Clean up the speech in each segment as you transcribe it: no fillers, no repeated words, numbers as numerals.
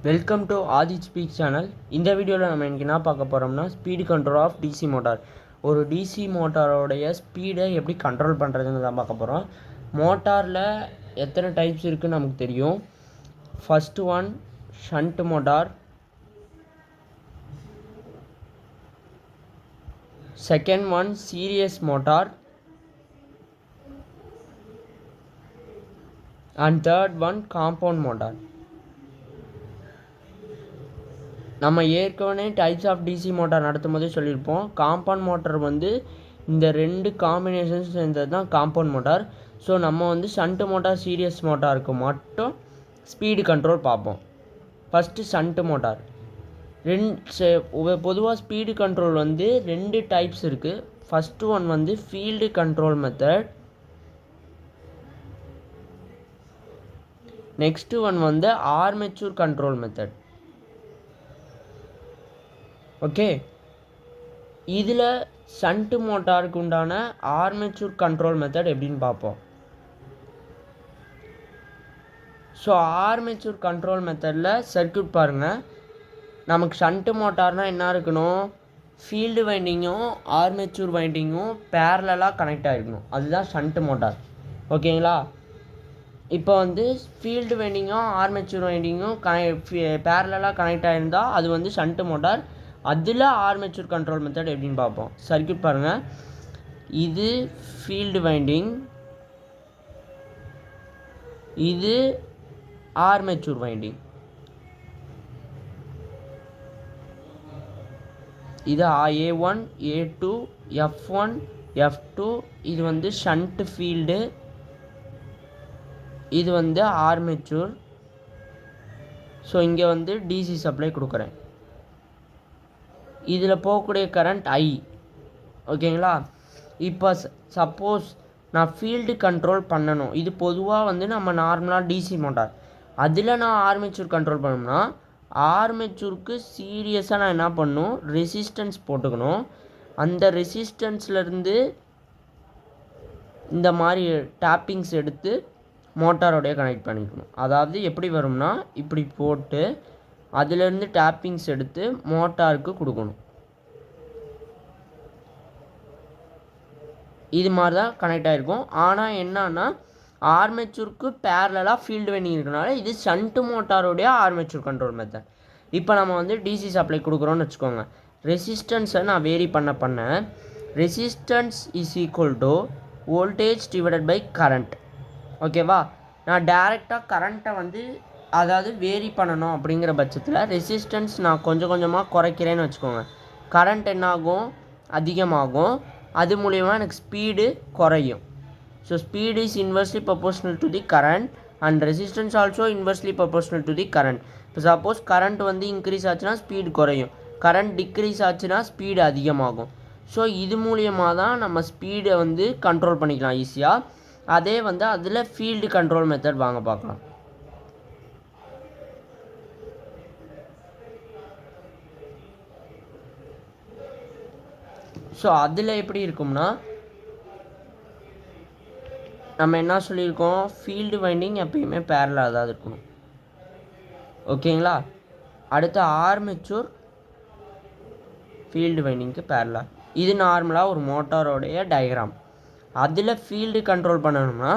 Welcome to Adith speak channel. இந்த வீடியோவில் நம்ம இன்றைக்கி என்ன பார்க்க போகிறோம்னா speed control of DC motor. ஒரு டிசி மோட்டாரோடைய ஸ்பீடை எப்படி கண்ட்ரோல் பண்ணுறதுன்னு தான் பார்க்க போகிறோம். மோட்டாரில் எத்தனை டைப்ஸ் இருக்குதுன்னு நமக்கு தெரியும். First one shunt motor, second one series motor, and third one compound motor. நம்ம ஏற்கனவே டைப்ஸ் ஆஃப் டிசி மோட்டார் நடத்தும் போதே சொல்லியிருப்போம். காம்பவுண்ட் மோட்டார் வந்து இந்த ரெண்டு காம்பினேஷன்ஸ் சேர்ந்தது தான் காம்பவுண்ட் மோட்டார். ஸோ நம்ம வந்து ஷண்ட் மோட்டார் சீரியஸ் மோட்டாருக்கு மட்டும் ஸ்பீடு கண்ட்ரோல் பார்ப்போம். First shunt motor. பொதுவாக ஸ்பீடு கண்ட்ரோல் வந்து ரெண்டு டைப்ஸ் இருக்குது. ஃபஸ்ட்டு ஒன் வந்து field control method, next one வந்து ஆர்மெச்சூர் கண்ட்ரோல் மெத்தட். ஓகே, இதில் ஷண்ட் மோட்டாருக்கு உண்டான ஆர்மெச்சூர் கண்ட்ரோல் மெத்தட் எப்படின்னு பார்ப்போம். ஸோ ஆர்மெச்சூர் கண்ட்ரோல் மெத்தடில் சர்க்யூட் பாருங்கள். நமக்கு ஷண்ட் மோட்டார்னால் என்ன இருக்கணும், ஃபீல்டு வைண்டிங்கும் ஆர்மெச்சூர் வைண்டிங்கும் பேரலாக கனெக்ட் ஆகிருக்கணும். அதுதான் ஷண்ட் மோட்டார். ஓகேங்களா? இப்போ வந்து ஃபீல்டு வைண்டிங்கும் ஆர்மெச்சூர் வைண்டிங்கும் பேரலாக கனெக்ட் ஆகிருந்தால் அது வந்து ஷண்ட் மோட்டார். அதில் ஆர்மெச்சூர் கண்ட்ரோல் மெத்தட் எப்படின்னு பார்ப்போம். சர்க்யூட் பாருங்கள். இது ஃபீல்டு வைண்டிங், இது ஆர்மெச்சூர் வைண்டிங். இது A1, A2, F1, F2. இது வந்து ஷண்ட் ஃபீல்டு, இது வந்து ஆர்மெச்சூர். ஸோ இங்கே வந்து டிசி சப்ளை கொடுக்குறேன். இதில் போகக்கூடிய கரண்ட் I. ஓகேங்களா? இப்போ சப்போஸ் நான் ஃபீல்டு கண்ட்ரோல் பண்ணணும். இது பொதுவாக வந்து நம்ம நார்மலாக டிசி மோட்டார். அதில் நான் ஆர்மெச்சூர் கண்ட்ரோல் பண்ணணும்னா ஆர்மெச்சூருக்கு சீரியஸாக நான் என்ன பண்ணணும், ரெசிஸ்டன்ஸ் போட்டுக்கணும். அந்த ரெசிஸ்டன்ஸ்லேருந்து இந்த மாதிரி டேப்பிங்ஸ் எடுத்து மோட்டாரோடைய கனெக்ட் பண்ணிக்கணும். அதாவது எப்படி வரும்னா இப்படி போட்டு அதிலேருந்து டேப்பிங்ஸ் எடுத்து மோட்டாருக்கு கொடுக்கணும். இது மாதிரி தான் கனெக்ட் ஆகிருக்கும். ஆனால் என்னன்னா ஆர்மெச்சூருக்கு பேரலாக ஃபீல்டு வைண்டிங் இருக்கனால இது ஷண்ட் மோட்டாரோடைய ஆர்மெச்சூர் கண்ட்ரோல் மெத்தட். இப்போ நம்ம வந்து டிசி சப்ளை கொடுக்குறோன்னு வச்சுக்கோங்க. ரெசிஸ்டன்ஸை நான் வேரி பண்ண resistance is equal to voltage divided by current. ஓகேவா? நான் டைரெக்டாக கரண்ட்டை வந்து அதாவது வேரி பண்ணணும் அப்படிங்கிற பட்சத்தில் ரெசிஸ்டன்ஸ் நான் கொஞ்சம் கொஞ்சமாக குறைக்கிறேன்னு வச்சுக்கோங்க. கரண்ட் என்னாகும், அதிகமாகும். அது மூலயமா எனக்கு ஸ்பீடு குறையும். So speed is inversely proportional to the current and resistance also inversely proportional to the current. இப்போ சப்போஸ் கரண்ட் வந்து இன்க்ரீஸ் ஆச்சுன்னா ஸ்பீடு குறையும், கரண்ட் டிக்ரீஸ் ஆச்சுன்னா ஸ்பீடு அதிகமாகும். ஸோ இது மூலியமாக தான் நம்ம ஸ்பீடை வந்து கண்ட்ரோல் பண்ணிக்கலாம் ஈஸியாக. அதே வந்து அதில் ஃபீல்டு கண்ட்ரோல் மெத்தட் வாங்க பார்க்கலாம். ஸோ அதில் எப்படி இருக்கும்னா நம்ம என்ன சொல்லியிருக்கோம், ஃபீல்டு வைண்டிங் எப்பயுமே பேரலாக தான் இருக்கணும். ஓகேங்களா? அடுத்து ஆர்மெச்சூர் ஃபீல்டு வைண்டிங்க்கு பேரலாக. இது நார்மலாக ஒரு மோட்டாரோடைய டயக்ராம். அதில் ஃபீல்டு கண்ட்ரோல் பண்ணணும்னா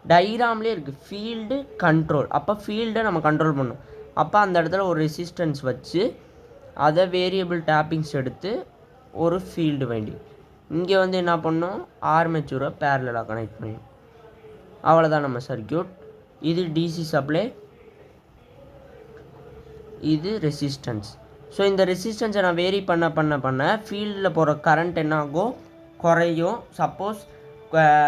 டயக்ராம்லேயே இருக்குது ஃபீல்டு கண்ட்ரோல். அப்போ ஃபீல்டை நம்ம கண்ட்ரோல் பண்ணணும். அப்போ அந்த இடத்துல ஒரு ரெசிஸ்டன்ஸ் வச்சு அதை வேரியபிள் டேப்பிங்ஸ் எடுத்து ஒரு ஃபீல்டு வைண்டிங். இங்கே வந்து என்ன பண்ணணும், ஆர்மெச்சூரை பேரலாக கனெக்ட் பண்ணணும். அவ்வளோதான் நம்ம சர்க்யூட். இது டிசி சப்ளை, இது ரெசிஸ்டன்ஸ். ஸோ இந்த ரெசிஸ்டன்ஸை நான் வேரி பண்ண ஃபீல்டில் போகிற கரண்ட் என்ன ஆகும், குறையும். சப்போஸ்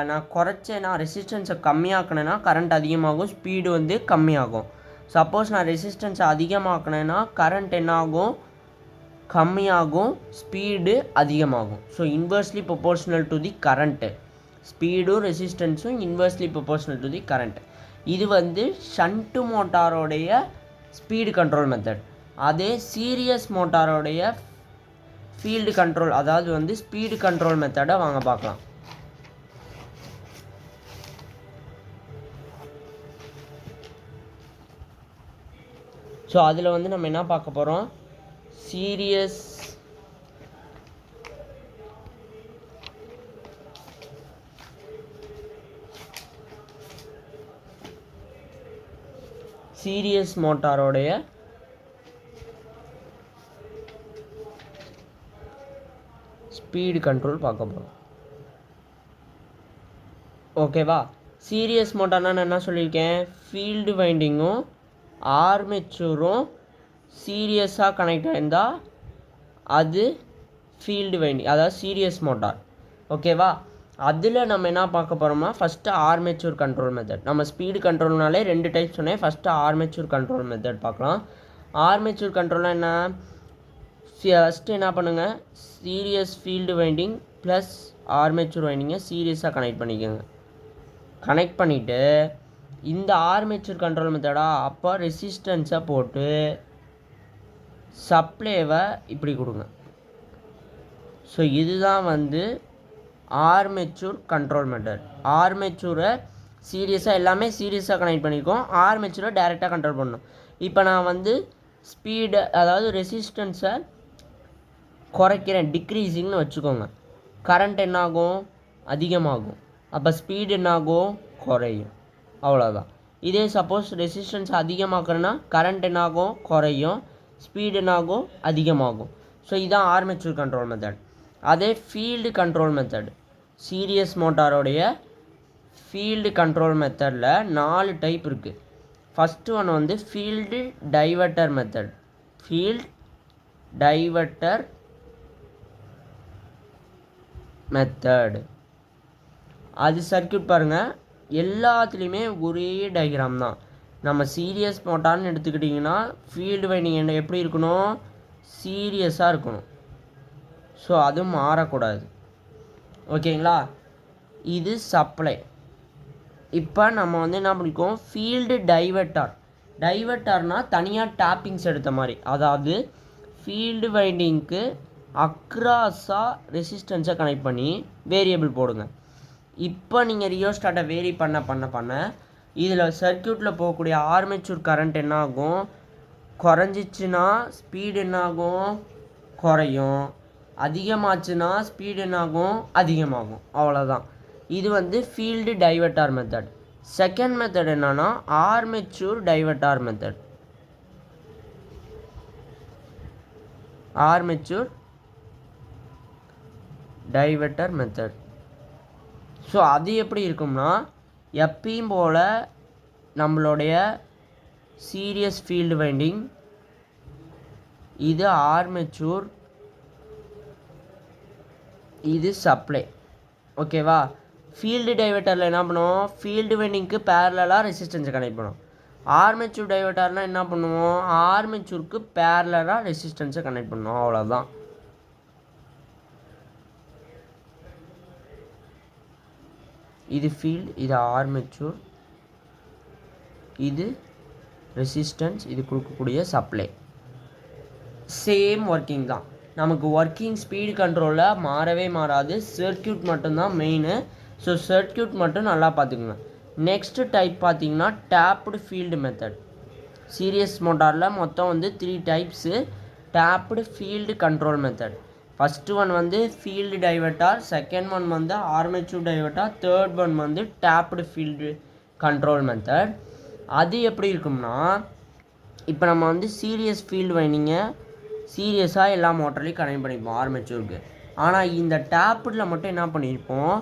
நான் குறைச்சேன்னா ரெசிஸ்டன்ஸை கம்மியாக்கினேன்னா கரண்ட் அதிகமாகும், ஸ்பீடு வந்து கம்மியாகும். சப்போஸ் நான் ரெசிஸ்டன்ஸை அதிகமாக்கினேன்னா கரண்ட் என்ன ஆகும், கம்மியாகும், ஸ்பீடு அதிகமாகும். So inversely proportional to the current. ஸ்பீடும் ரெசிஸ்டன்ஸும் inversely proportional to the current. இது வந்து ஷண்ட் மோட்டாரோடைய ஸ்பீடு கண்ட்ரோல் மெத்தட். அதே சீரியஸ் மோட்டாரோடைய ஃபீல்டு கண்ட்ரோல் அதாவது வந்து ஸ்பீடு கண்ட்ரோல் மெத்தடை வாங்க பார்க்கலாம். ஸோ அதில் வந்து நம்ம என்ன பார்க்க போகிறோம், சீரியஸ் மோட்டாரோடைய ஸ்பீடு கண்ட்ரோல் பார்க்க போகிறோம். ஓகேவா? சீரியஸ் மோட்டார்னா நான் என்ன சொல்லியிருக்கேன், ஃபீல்டு வைண்டிங்கும் ஆர்மெச்சூரும் சீரியஸாக கனெக்ட் ஆகிருந்தால் அது ஃபீல்டு வைண்டிங், அதாவது சீரியஸ் மோட்டார். ஓகேவா? அதில் நம்ம என்ன பார்க்க போகிறோம்னா, ஃபஸ்ட்டு ஆர்மெச்சூர் கண்ட்ரோல் மெத்தட். நம்ம ஸ்பீடு கண்ட்ரோல்னாலே 2 டைப் சொன்னேன். ஃபஸ்ட்டு ஆர்மெச்சூர் கண்ட்ரோல் மெத்தட் பார்க்கலாம். ஆர்மெச்சூர் கண்ட்ரோல்னால் என்ன, ஃபஸ்ட்டு என்ன பண்ணுங்கள், series field winding plus armature வைண்டிங்கை சீரியஸாக கனெக்ட் பண்ணிக்கோங்க. கனெக்ட் பண்ணிவிட்டு இந்த ஆர்மெச்சூர் கண்ட்ரோல் மெத்தடாக அப்போ ரெசிஸ்டன்ஸை போட்டு சப்ளைவை இப்படி கொடுங்க. ஸோ இதுதான் வந்து ஆர்மெச்சூர் கண்ட்ரோல் மெத்தட். ஆர்மெச்சூரை சீரியஸாக எல்லாமே சீரியஸாக கனெக்ட் பண்ணியிருக்கோம், ஆர்மெச்சூரை டைரெக்டாக கண்ட்ரோல் பண்ணணும். இப்போ நான் வந்து ஸ்பீடு, அதாவது ரெசிஸ்டன்ஸை குறைக்கிறேன், டிக்ரீஸிங்னு வச்சுக்கோங்க. கரண்ட் என்னாகும், அதிகமாகும். அப்போ ஸ்பீடு என்னாகும், குறையும். அவ்வளோதான். இதே சப்போஸ் ரெசிஸ்டன்ஸ் அதிகமாக்குறேன்னா கரண்ட் என்னாகும், குறையும். ஸ்பீடு என்னாகும், அதிகமாகும். ஸோ இதுதான் ஆர்மெச்சூர் கண்ட்ரோல் மெத்தட். அதே ஃபீல்டு கண்ட்ரோல் மெத்தட், சீரியஸ் மோட்டாரோடைய ஃபீல்டு கண்ட்ரோல் மெத்தடில் 4 டைப் இருக்குது. ஃபஸ்ட்டு ஒன்று வந்து field diverter method. Field diverter method அது சர்க்யூட் பாருங்கள், எல்லாத்துலேயுமே ஒரே டயக்ராம் தான். நம்ம சீரியஸ் மோட்டார்னு எடுத்துக்கிட்டிங்கன்னா ஃபீல்டு வைண்டிங் எப்படி இருக்கணும், சீரியஸாக இருக்கணும். ஸோ அது மாறக்கூடாது. ஓகேங்களா? இது சப்ளை. இப்போ நம்ம வந்து என்ன பண்ணிக்கோம், ஃபீல்டு டைவர்ட்டர்னால் தனியாக டேப்பிங்ஸ் எடுத்த மாதிரி, அதாவது ஃபீல்டு வைண்டிங்க்கு அக்ராஸாக ரெசிஸ்டன்ஸை கனெக்ட் பண்ணி வேரியபிள் போடுங்க. இப்போ நீங்கள் ரியோஸ்டாட்டை வேரி பண்ண இதில் சர்க்யூட்டில் போகக்கூடிய ஆர்மெச்சூர் கரண்ட் என்னாகும், குறைஞ்சிச்சுன்னா ஸ்பீடு என்னாகும், குறையும். அதிகமாச்சுன்னா ஸ்பீடு என்னாகும், அதிகமாகும். அவ்வளோதான். இது வந்து field diverter method. Second method என்னன்னா armature diverter method. Armature diverter method. So அது எப்படி இருக்கும்னா, எப்பயும் போல் நம்மளுடைய சீரியஸ் ஃபீல்டு வைண்டிங், இது ஆர்மெச்சூர், இது சப்ளை. ஓகேவா? ஃபீல்டு டைவர்ட்டரில் என்ன பண்ணுவோம், ஃபீல்டு வைண்டிங்க்கு பேரலாக ரெசிஸ்டன்ஸை கனெக்ட் பண்ணுவோம். ஆர்மெச்சூர் டைவர்ட்டர்னால் என்ன பண்ணுவோம், ஆர்மெச்சூருக்கு பேரலாக ரெசிஸ்டன்ஸை கனெக்ட் பண்ணுவோம். அவ்வளோதான். இது ஃபீல்டு, இது ஆர்மெச்சூர், இது ரெசிஸ்டன்ஸ், இது கொடுக்கக்கூடிய சப்ளை. சேம் ஒர்க்கிங் தான். நமக்கு ஒர்க்கிங் ஸ்பீடு கண்ட்ரோலில் மாறவே மாறாது. சர்க்யூட் மட்டும்தான் மெயின். ஸோ சர்க்யூட் மட்டும் நல்லா பார்த்துக்குங்க. நெக்ஸ்ட்டு டைப் பார்த்தீங்கன்னா டேப்டு ஃபீல்டு மெத்தட். சீரியஸ் மோட்டாரில் மொத்தம் வந்து 3 types taped field control method. First one வந்து ஃபீல்டு டைவர்ட்டார், செகண்ட் ஒன் வந்து ஆர்மெச்சூர் டைவர்ட்டார், தேர்ட் ஒன் வந்து டேப்டு ஃபீல்டு கண்ட்ரோல் மெத்தட். அது எப்படி இருக்கும்னா, இப்போ நம்ம வந்து சீரியஸ் ஃபீல்டு வைண்டிங்கை சீரியஸாக எல்லா மோட்டர்லையும் கனெக்ட் பண்ணிப்போம் ஆர்மெச்சூருக்கு. ஆனால் இந்த டேப்பில் மட்டும் என்ன பண்ணியிருப்போம்,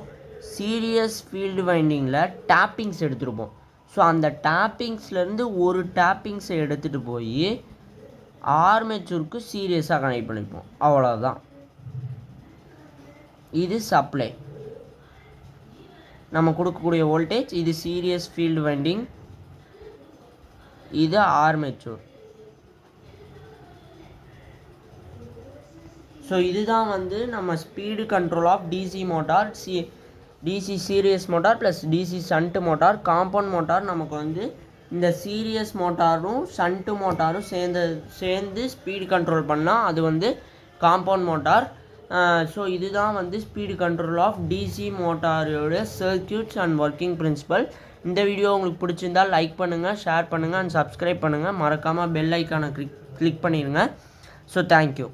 சீரியஸ் ஃபீல்டு வைண்டிங்கில் டேப்பிங்ஸ் எடுத்துருப்போம். ஸோ அந்த டேப்பிங்ஸ்லேருந்து ஒரு டேப்பிங்ஸை எடுத்துகிட்டு போய் ஆர்மெச்சூருக்கு சீரியஸாக கனெக்ட் பண்ணிப்போம். அவ்வளோதான். இது சப்ளை, நம்ம கொடுக்கக்கூடிய வோல்டேஜ். இது சீரியஸ் ஃபீல்டு வைண்டிங், இது ஆர்மெச்சூர். ஸோ இதுதான் வந்து நம்ம speed control of DC motor, DC series motor plus DC shunt motor. Compound motor நமக்கு வந்து இந்த சீரியஸ் மோட்டாரும் ஷண்ட்டு மோட்டாரும் சேர்ந்து ஸ்பீடு கண்ட்ரோல் பண்ணால் அது வந்து காம்பவுண்ட் மோட்டார். ஸோ இதுதான் வந்து ஸ்பீடு கண்ட்ரோல் ஆஃப் டிசி மோட்டாரோட சர்க்யூட்ஸ் அண்ட் ஒர்க்கிங் பிரின்சிபல். இந்த வீடியோ உங்களுக்கு பிடிச்சிருந்தால் லைக் பண்ணுங்கள், ஷேர் பண்ணுங்கள் அண்ட் சப்ஸ்கிரைப் பண்ணுங்கள். மறக்காமல் பெல் ஐக்கானை கிளிக் பண்ணிடுங்க. So thank you.